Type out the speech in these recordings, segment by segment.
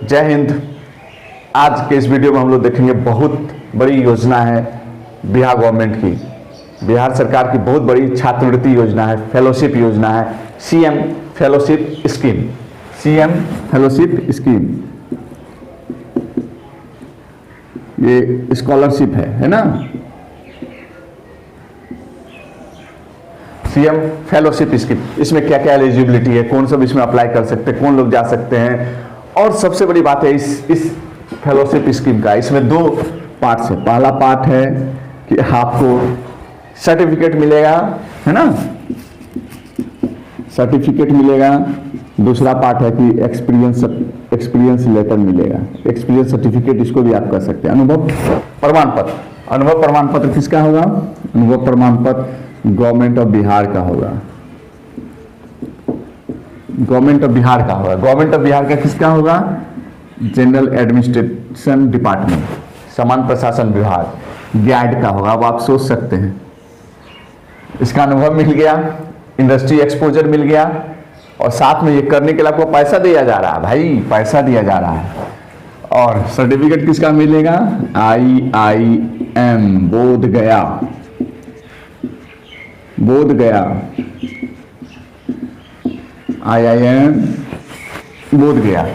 जय हिंद। आज के इस वीडियो में हम लोग देखेंगे बहुत बड़ी योजना है बिहार गवर्नमेंट की। बिहार सरकार की बहुत बड़ी छात्रवृत्ति योजना है, फेलोशिप योजना है, CM fellowship scheme. CM fellowship scheme ये स्कॉलरशिप है ना। सीएम फेलोशिप स्कीम, इसमें क्या क्या एलिजिबिलिटी है, कौन सब इसमें अप्लाई कर सकते हैं, कौन लोग जा सकते हैं। और सबसे बड़ी बात है इस फेलोशिप स्कीम का, इसमें दो पार्ट्स है। पहला पार्ट है कि आपको सर्टिफिकेट मिलेगा, है ना, सर्टिफिकेट मिलेगा। दूसरा पार्ट है कि एक्सपीरियंस लेटर मिलेगा, एक्सपीरियंस सर्टिफिकेट, इसको भी आप कर सकते हैं। अनुभव प्रमाण पत्र, अनुभव प्रमाण पत्र किसका होगा? अनुभव प्रमाण पत्र गवर्नमेंट ऑफ बिहार का होगा, गवर्नमेंट ऑफ बिहार का होगा। गवर्नमेंट ऑफ बिहार का किसका होगा? जनरल एडमिनिस्ट्रेशन डिपार्टमेंट, सामान्य प्रशासन विभाग, गैड का होगा। अब आप सोच सकते हैं, इसका अनुभव मिल गया, इंडस्ट्री एक्सपोजर मिल गया, और साथ में ये करने के लिए आपको पैसा दिया जा रहा है, भाई पैसा दिया जा रहा है। और सर्टिफिकेट किसका मिलेगा? IIM बोध गया, बोध गया, IIM बोध गया,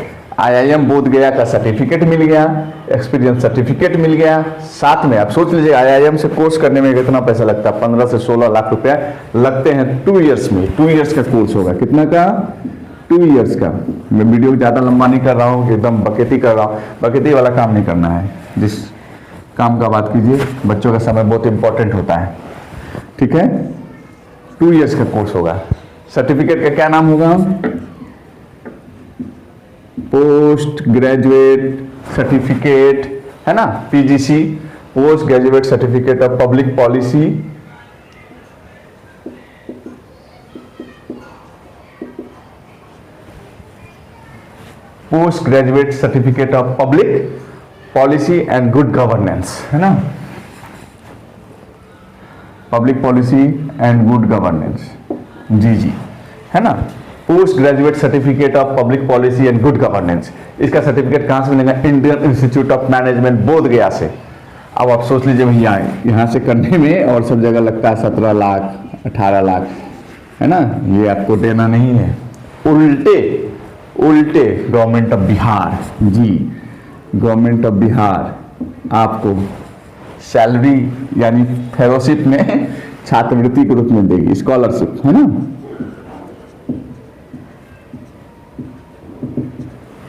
IIM बोध गया का सर्टिफिकेट मिल गया, एक्सपीरियंस सर्टिफिकेट मिल गया। साथ में आप सोच लीजिए IIM से कोर्स करने में कितना पैसा लगता है? 15 से 16 लाख रुपया लगते हैं 2 इयर्स में। 2 इयर्स का कोर्स होगा। कितना का? 2 इयर्स का। मैं वीडियो ज़्यादा लंबा नहीं कर रहा हूँ, एकदम बकेती कर रहा हूँ। बकेती वाला काम नहीं करना है, जिस काम का बात कीजिए। बच्चों का समय बहुत इंपॉर्टेंट होता है, ठीक है। 2 इयर्स का कोर्स होगा। सर्टिफिकेट का क्या नाम होगा? पोस्ट ग्रेजुएट सर्टिफिकेट, है ना, PGC, post graduate certificate of public policy, post graduate certificate of public policy and good governance, है ना, public policy and good governance, जी, है ना। Post graduate certificate of public policy and good governance, इसका certificate कहां से मिलेगा? Indian institute of management बोध गया से। अब आप सोच लीजिए भैया, यहाँ से करने में और सब जगह लगता है 17 लाख 18 लाख, है ना। ये आपको देना नहीं है, उल्टे गवर्नमेंट ऑफ बिहार, जी, गवर्नमेंट ऑफ बिहार आपको सैलरी यानी फेलोशिप में छात्रवृत्ति के रूप में देगी, स्कॉलरशिप, है ना।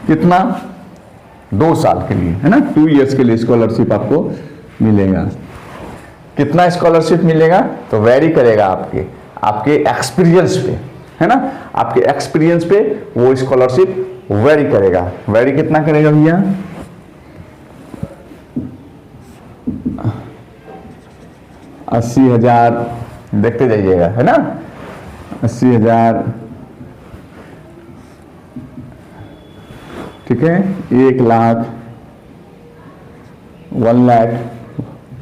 कितना? 2 साल के लिए, है ना, 2 इयर्स के लिए स्कॉलरशिप आपको मिलेगा। कितना स्कॉलरशिप मिलेगा? तो वेरी करेगा आपके एक्सपीरियंस पे, है ना, आपके एक्सपीरियंस पे वो स्कॉलरशिप वेरी करेगा। वेरी कितना करेगा भैया? 80,000, देखते जाइएगा, है ना, 80,000, ठीक है। 1 लाख, 1 लाख,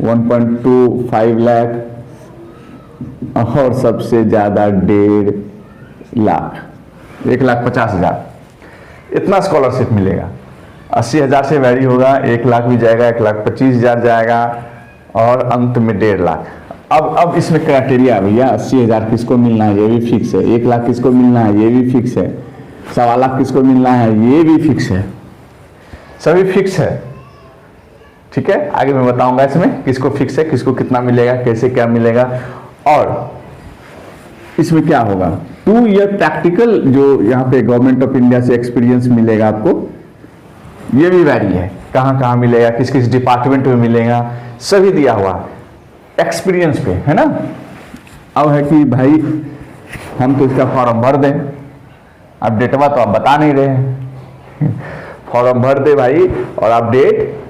1.25 लाख, और सबसे ज्यादा 1.5 लाख, 1,50,000, इतना स्कॉलरशिप मिलेगा। 80,000 से वैरी होगा, 1 लाख भी जाएगा, 1,25,000 जाएगा, और अंत में 1.5 लाख। अब इसमें क्राइटेरिया भैया, 80,000 किसको मिलना है? ये भी फिक्स है। 1 लाख किसको मिलना है? ये भी फिक्स है। 1.25 लाख किसको मिलना है? ये भी फिक्स है। सभी फिक्स है, ठीक है। आगे मैं बताऊंगा इसमें किसको फिक्स है, किसको कितना मिलेगा, कैसे क्या मिलेगा। और इसमें क्या होगा? 2 ईयर प्रैक्टिकल, जो यहाँ पे गवर्नमेंट ऑफ इंडिया से एक्सपीरियंस मिलेगा आपको, ये भी वैरी है। कहाँ कहाँ मिलेगा, किस किस डिपार्टमेंट में मिलेगा, सभी दिया हुआ एक्सपीरियंस पे, है ना। अब है कि भाई हम तो इसका फॉर्म भर दें, अब डेटवा तो आप बता नहीं रहे हैं। फॉर्म भर दे भाई, और आप डेट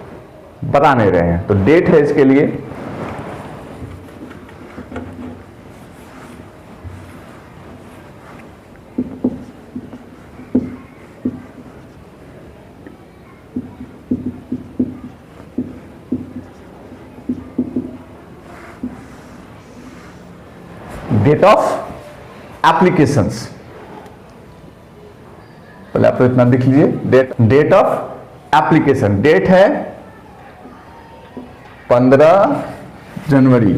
बता नहीं रहे हैं। तो डेट है इसके लिए डेट ऑफ एप्लीकेशंस, पहले आप तो इतना देख लीजिए, डेट ऑफ एप्लीकेशन डेट है 15 जनवरी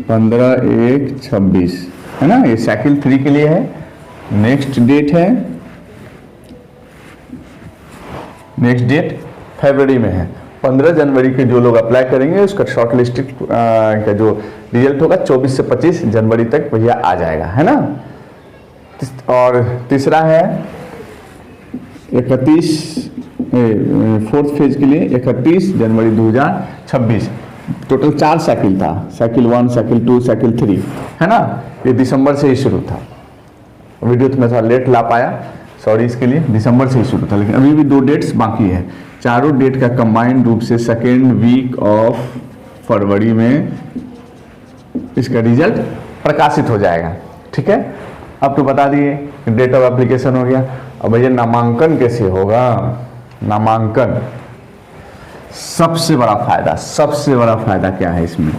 15/1/26 है ना, ये साइकिल 3 के लिए है। नेक्स्ट डेट फरवरी में है। 15 जनवरी के जो लोग अप्लाई करेंगे उसका शॉर्ट लिस्ट का जो रिजल्ट होगा 24 से 25 जनवरी तक भैया आ जाएगा, है ना। और तीसरा है 4th फेज के लिए 31 जनवरी 2026। टोटल 4 साइकिल था, साइकिल 1, साइकिल 2, साइकिल 3, है ना। ये दिसंबर से ही शुरू था। वीडियो तो मैं थोड़ा लेट ला पाया, सॉरी इसके लिए। दिसंबर से ही शुरू था, लेकिन अभी भी 2 डेट्स बाकी है। चारों डेट का कंबाइंड रूप से 2nd वीक ऑफ फरवरी में इसका रिजल्ट प्रकाशित हो जाएगा, ठीक है। अब तो बता दिए डेट ऑफ एप्लीकेशन हो गया। अब भैया नामांकन कैसे होगा? नामांकन सबसे बड़ा फायदा क्या है इसमें?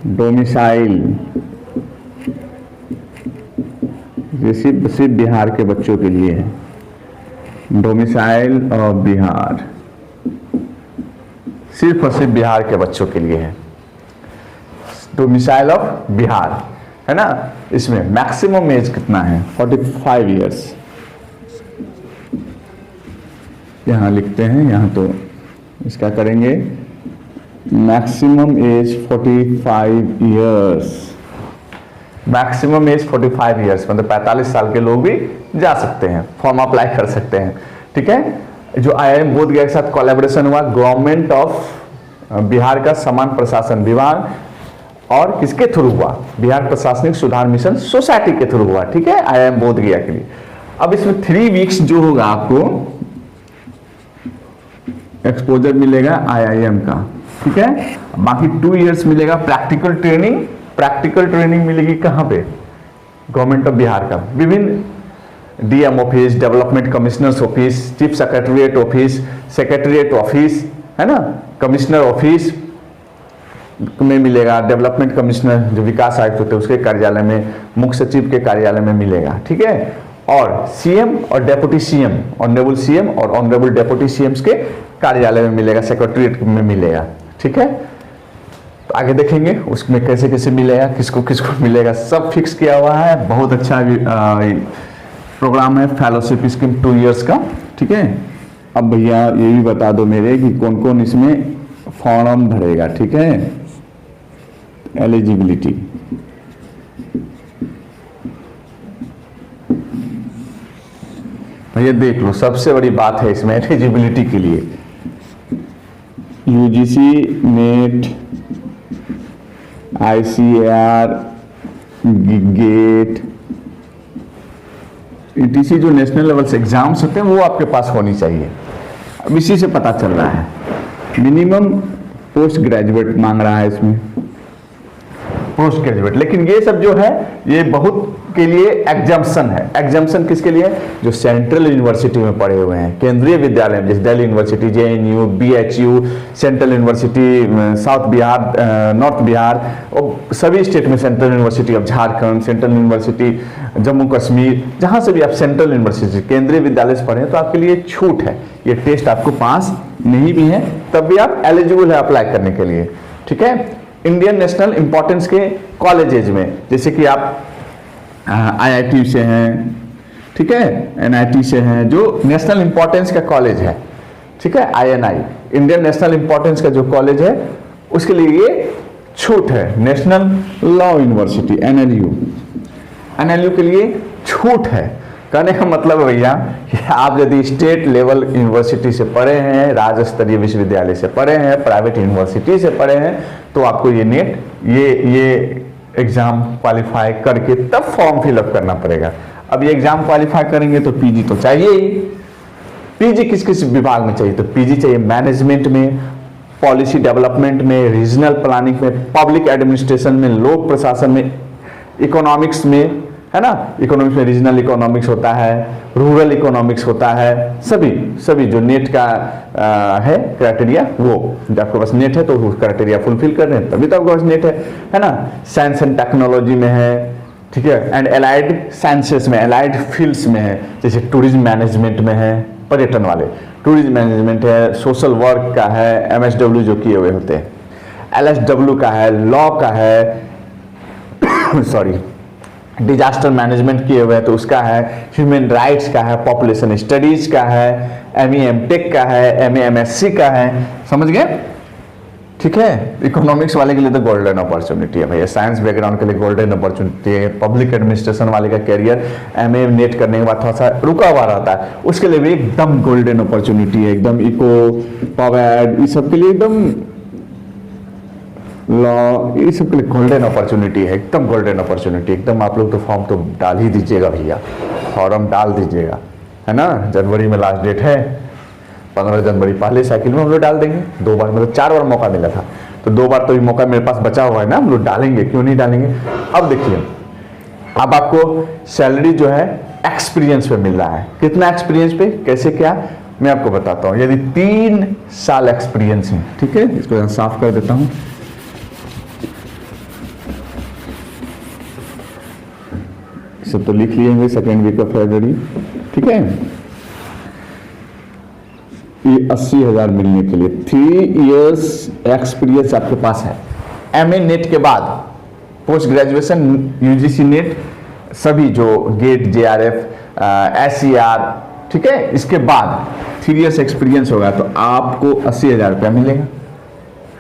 डोमिसाइल। ये सिर्फ बिहार के बच्चों के लिए है। डोमिसाइल ऑफ बिहार सिर्फ और सिर्फ बिहार के बच्चों के लिए है। डोमिसाइल ऑफ बिहार, है ना। इसमें मैक्सिमम एज कितना है? 45 इयर्स। यहां लिखते हैं, यहां तो इसका करेंगे maximum age 45 years. Maximum age 45 years मतलब 45 साल के लोग भी जा सकते हैं, फॉर्म अप्लाई कर सकते हैं, ठीक है। जो IIM बोधगया के साथ कोलैबोरेशन हुआ, गवर्नमेंट ऑफ बिहार का समान प्रशासन विभाग और किसके थ्रू हुआ? बिहार प्रशासनिक सुधार मिशन सोसाइटी के थ्रू हुआ, ठीक है, IIM बोधगया के लिए। अब इसमें 3 वीक्स जो होगा आपको एक्सपोजर मिलेगा IIM का, ठीक है। बाकी 2 इयर्स मिलेगा प्रैक्टिकल ट्रेनिंग। प्रैक्टिकल ट्रेनिंग मिलेगी कहां पे? गवर्नमेंट ऑफ बिहार का विभिन्न DM office, development commissioners office, chief secretariat office, secretariat office, है ना, कमिश्नर ऑफिस में मिलेगा। डेवलपमेंट कमिश्नर जो विकास आयुक्त होते हैं उसके कार्यालय में, मुख्य सचिव के कार्यालय में मिलेगा, ठीक है। और CM और डेप्यूटी CM, ऑनरेबल CM और ऑनरेबल डेप्यूटी CM के कार्यालय में मिलेगा, सेक्रेटरीट में मिलेगा, ठीक है। तो आगे देखेंगे उसमें कैसे कैसे मिलेगा, किसको किसको मिलेगा, सब फिक्स किया हुआ है। बहुत अच्छा प्रोग्राम है, फेलोशिप स्कीम 2 इयर्स का, ठीक है। अब भैया ये भी बता दो मेरे कि कौन कौन इसमें फॉर्म भरेगा, ठीक है। एलिजिबिलिटी, भैया देख लो, सबसे बड़ी बात है इसमें एलिजिबिलिटी के लिए UGC NET, ICAR, GATE, ETC जो नेशनल लेवल से एग्जाम्स होते हैं वो आपके पास होनी चाहिए। अब इसी से पता चल रहा है। मिनिमम पोस्ट ग्रेजुएट मांग रहा है इसमें, पोस्ट ग्रेजुएट। लेकिन ये सब जो है ये बहुत के लिए एग्जाम्पशन है। एग्जाम्पशन किसके लिए? जो सेंट्रल यूनिवर्सिटी में पढ़े हुए हैं, केंद्रीय विद्यालय में, जैसे Delhi university, JNU, BHU, central university south Bihar, north Bihar और सभी स्टेट में, central university of Jharkhand, central university Jammu Kashmir, जहां से भी आप सेंट्रल यूनिवर्सिटी केंद्रीय विद्यालय से पढ़े तो आपके लिए छूट है। ये टेस्ट आपको पास नहीं भी है तब भी आप एलिजिबल है अप्लाई करने के लिए, ठीक है। इंडियन नेशनल इंपॉर्टेंस के कॉलेजेज में, जैसे कि आप IIT से हैं, ठीक है, NIT से हैं, जो नेशनल इंपॉर्टेंस का कॉलेज है, ठीक है, INI, इंडियन नेशनल इंपॉर्टेंस का जो कॉलेज है उसके लिए ये छूट है। नेशनल लॉ यूनिवर्सिटी NLU के लिए छूट है। कहने का मतलब है भैया कि आप यदि स्टेट लेवल यूनिवर्सिटी से पढ़े हैं, राज्य स्तरीय विश्वविद्यालय से पढ़े हैं, प्राइवेट यूनिवर्सिटी से पढ़े हैं, तो आपको ये नेट ये एग्जाम क्वालिफाई करके तब फॉर्म फिलअप करना पड़ेगा। अब ये एग्जाम क्वालिफाई करेंगे तो PG तो चाहिए ही। PG किस किस विभाग में चाहिए? तो PG चाहिए मैनेजमेंट में, पॉलिसी डेवलपमेंट में, रीजनल प्लानिंग में, पब्लिक एडमिनिस्ट्रेशन में, लोक प्रशासन में, इकोनॉमिक्स में, है ना। इकोनॉमिक्स में रीजनल इकोनॉमिक्स होता है, रूरल इकोनॉमिक्स होता है, सभी जो नेट का है क्राइटेरिया, वो आपके पास नेट है तो वो क्राइटेरिया फुलफिल कर रहे हैं तभी तो आपके पास नेट है ना। साइंस एंड टेक्नोलॉजी में है, ठीक है, एंड एलाइड साइंसेस में, एलाइड फील्ड्स में है, जैसे टूरिज्म मैनेजमेंट में है, पर्यटन वाले, टूरिज्म मैनेजमेंट है, सोशल वर्क का है, MSW जो किए हुए होते हैं, LSW का है, लॉ का है सॉरी, डिजास्टर मैनेजमेंट किए हुए हैं तो उसका है, ह्यूमन राइट्स का है, पॉपुलेशन स्टडीज का है, ME MTech का है, MA MSc का है, समझ गए? ठीक है। इकोनॉमिक्स वाले के लिए तो गोल्डन अपॉर्चुनिटी है भैया, साइंस बैकग्राउंड के लिए गोल्डन अपॉर्चुनिटी है, पब्लिक एडमिनिस्ट्रेशन वाले का कैरियर MA नेट करने के बाद थोड़ा सा रुका हुआ रहता है, उसके लिए भी एकदम गोल्डन अपॉर्चुनिटी है, एकदम इको पवेड ये सब के लिए एकदम, लॉ ये सब के लिए गोल्डन अपॉर्चुनिटी है, एकदम गोल्डन अपॉर्चुनिटी एकदम। आप लोग तो फॉर्म तो डाल ही दीजिएगा भैया, फॉर्म डाल दीजिएगा, है ना। जनवरी में लास्ट डेट है, 15 जनवरी पहले साइकिल में हम लोग डाल देंगे, 2 बार मतलब 4 बार मौका मिला था, तो 2 बार तो ये मौका मेरे पास बचा हुआ है ना, हम लोग डालेंगे, क्यों नहीं डालेंगे। अब देखिए, अब आपको सैलरी जो है एक्सपीरियंस पे मिल रहा है, कितना एक्सपीरियंस पे, कैसे क्या मैं आपको बताता हूँ। यदि 3 साल एक्सपीरियंस है, ठीक है, इसको साफ कर देता हूँ, सब तो लिख लिए होंगे, सेकेंड वीक ऑफ फरवरी, ठीक है। ये 80,000 मिलने के लिए 3 इयर्स एक्सपीरियंस आपके पास है, MA नेट के बाद पोस्ट ग्रेजुएशन UGC नेट सभी जो गेट JRF SCR, ठीक है, इसके बाद 3 इयर्स एक्सपीरियंस होगा तो आपको 80,000 रुपया मिलेगा,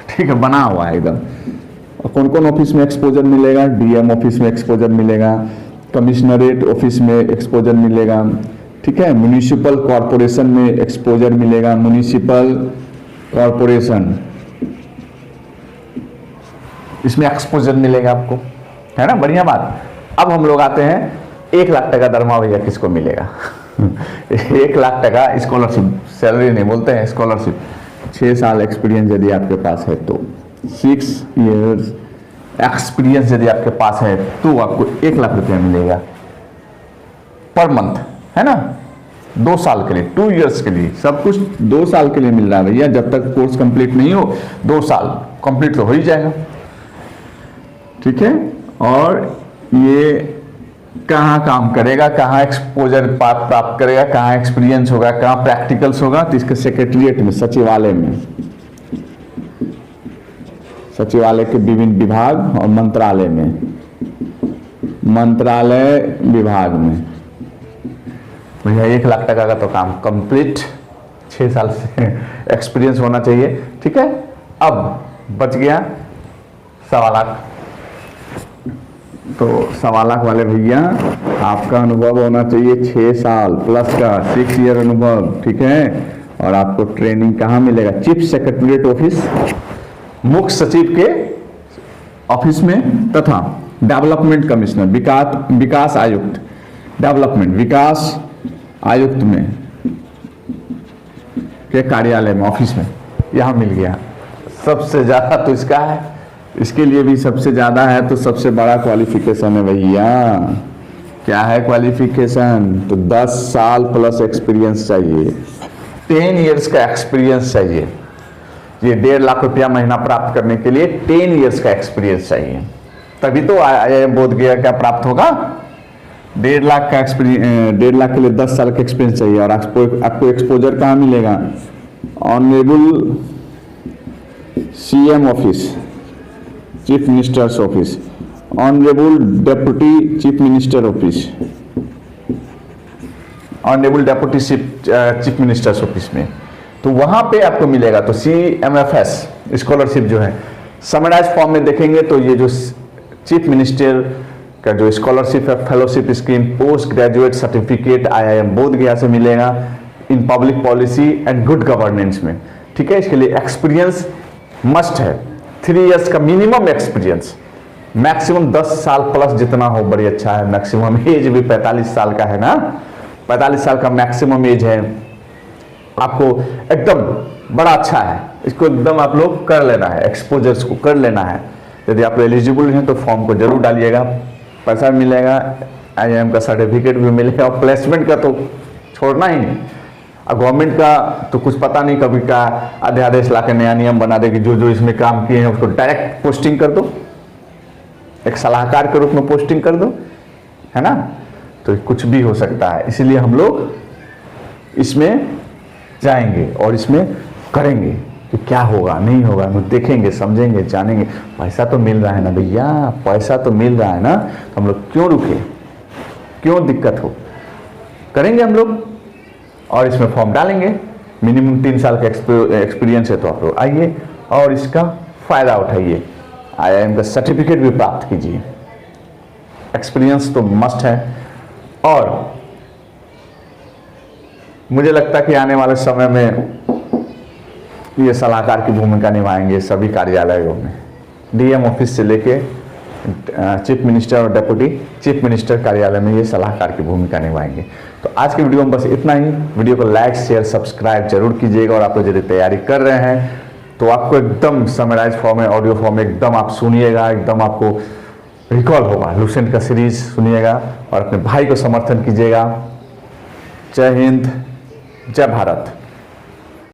ठीक है, बना हुआ है एकदम। और कौन कौन ऑफिस में एक्सपोजर मिलेगा, DM ऑफिस में एक्सपोजर मिलेगा, कमिश्नरेट ऑफिस में एक्सपोजर मिलेगा, ठीक है, म्युनिसिपल कॉरपोरेशन में एक्सपोजर मिलेगा, म्युनिसिपल कॉरपोरेशन इसमें एक्सपोजर मिलेगा आपको, है ना, बढ़िया बात। अब हम लोग आते हैं 1 लाख टका दरमा भैया किसको मिलेगा 1 लाख टका स्कॉलरशिप, सैलरी नहीं बोलते हैं, स्कॉलरशिप। 6 साल एक्सपीरियंस यदि आपके पास है तो, 6 इयर्स एक्सपीरियंस यदि आपके पास है तो आपको 1 लाख रुपया मिलेगा पर मंथ, है ना, 2 साल के लिए, 2 इयर्स के लिए, सब कुछ 2 साल के लिए मिल रहा है भैया। जब तक कोर्स कंप्लीट नहीं हो 2 साल कंप्लीट तो हो ही जाएगा, ठीक है। और ये कहाँ काम करेगा, कहाँ एक्सपोजर प्राप्त करेगा, कहाँ एक्सपीरियंस होगा, कहाँ प्रैक्टिकल्स होगा, तो इसके सेक्रेटरिएट में, सचिवालय में, सचिवालय के विभिन्न विभाग और मंत्रालय में, मंत्रालय विभाग में भैया 1 लाख टका का तो काम कंप्लीट, 6 साल से एक्सपीरियंस होना चाहिए, ठीक है। अब बच गया 1.25 लाख, तो 1.25 लाख वाले भैया आपका अनुभव होना चाहिए 6 साल प्लस का, 6 ईयर अनुभव, ठीक है। और आपको ट्रेनिंग कहाँ मिलेगा, चीफ सेक्रेटरीट ऑफिस, मुख्य सचिव के ऑफिस में, तथा डेवलपमेंट कमिश्नर, विकास आयुक्त, डेवलपमेंट विकास आयुक्त में के कार्यालय में, ऑफिस में, यहां मिल गया। सबसे ज्यादा तो इसका है, इसके लिए भी सबसे ज्यादा है, तो सबसे बड़ा क्वालिफिकेशन है भैया। क्या है क्वालिफिकेशन, तो 10 साल प्लस एक्सपीरियंस चाहिए, 10 इयर्स का एक्सपीरियंस चाहिए। ये 1.5 लाख रुपया महीना प्राप्त करने के लिए 10 इयर्स का एक्सपीरियंस चाहिए, तभी तो IIM बोधगया क्या प्राप्त होगा। 1.5 लाख का एक्सपीरियंस, 1.5 लाख के लिए 10 साल का एक्सपीरियंस चाहिए। और आपको एक्सपोजर कहाँ मिलेगा, honourable CM office, chief minister's office, honourable deputy chief minister office, honourable deputy chief minister's office में, तो वहां पे आपको मिलेगा। तो CMFS स्कॉलरशिप जो है, समराइज फॉर्म में देखेंगे तो ये जो चीफ मिनिस्टर का जो स्कॉलरशिप है, fellowship scheme, post graduate certificate IIM Bodhgaya से मिलेगा इन public policy and good governance में, ठीक है। इसके लिए एक्सपीरियंस मस्ट है, 3 इयर्स का मिनिमम एक्सपीरियंस, मैक्सिमम 10 साल प्लस जितना हो बड़ी अच्छा है। मैक्सिमम एज भी 45 साल का है ना, 45 साल का मैक्सिमम एज है, आपको एकदम बड़ा अच्छा है, इसको एकदम आप लोग कर लेना है, एक्सपोजर्स को कर लेना है। यदि आप एलिजिबल हैं तो फॉर्म को जरूर डालिएगा, पैसा मिलेगा, IIM का सर्टिफिकेट भी मिलेगा, और प्लेसमेंट का तो छोड़ना ही नहीं। और गवर्नमेंट का तो कुछ पता नहीं, कभी का अध्यादेश ला के नया नियम बना दे कि जो जो इसमें काम किए हैं उसको डायरेक्ट पोस्टिंग कर दो, एक सलाहकार के रूप में पोस्टिंग कर दो, है ना। तो कुछ भी हो सकता है, इसीलिए हम लोग इसमें जाएंगे और इसमें करेंगे कि क्या होगा नहीं होगा, हम देखेंगे, समझेंगे, जानेंगे। पैसा तो मिल रहा है ना भैया, पैसा तो मिल रहा है ना, तो हम लोग क्यों रुके, क्यों दिक्कत हो, करेंगे हम लोग और इसमें फॉर्म डालेंगे। मिनिमम 3 साल का एक्सपीरियंस है तो आप लोग आइए और इसका फ़ायदा उठाइए। IIM का सर्टिफिकेट भी प्राप्त कीजिए। एक्सपीरियंस तो मस्ट है। और मुझे लगता है कि आने वाले समय में ये सलाहकार की भूमिका निभाएंगे सभी कार्यालयों में, DM ऑफिस से लेके चीफ मिनिस्टर और डेप्यूटी चीफ मिनिस्टर कार्यालय में ये सलाहकार की भूमिका निभाएंगे। तो आज के वीडियो में बस इतना ही। वीडियो को लाइक शेयर सब्सक्राइब जरूर कीजिएगा। और आप लोग यदि तैयारी कर रहे हैं तो आपको एकदम समराइज फॉर्म में, ऑडियो फॉर्म में एकदम आप सुनिएगा, एकदम आपको रिकॉल होगा। लुसेंट का सीरीज सुनिएगा और अपने भाई को समर्थन कीजिएगा। जय हिंद, जय भारत।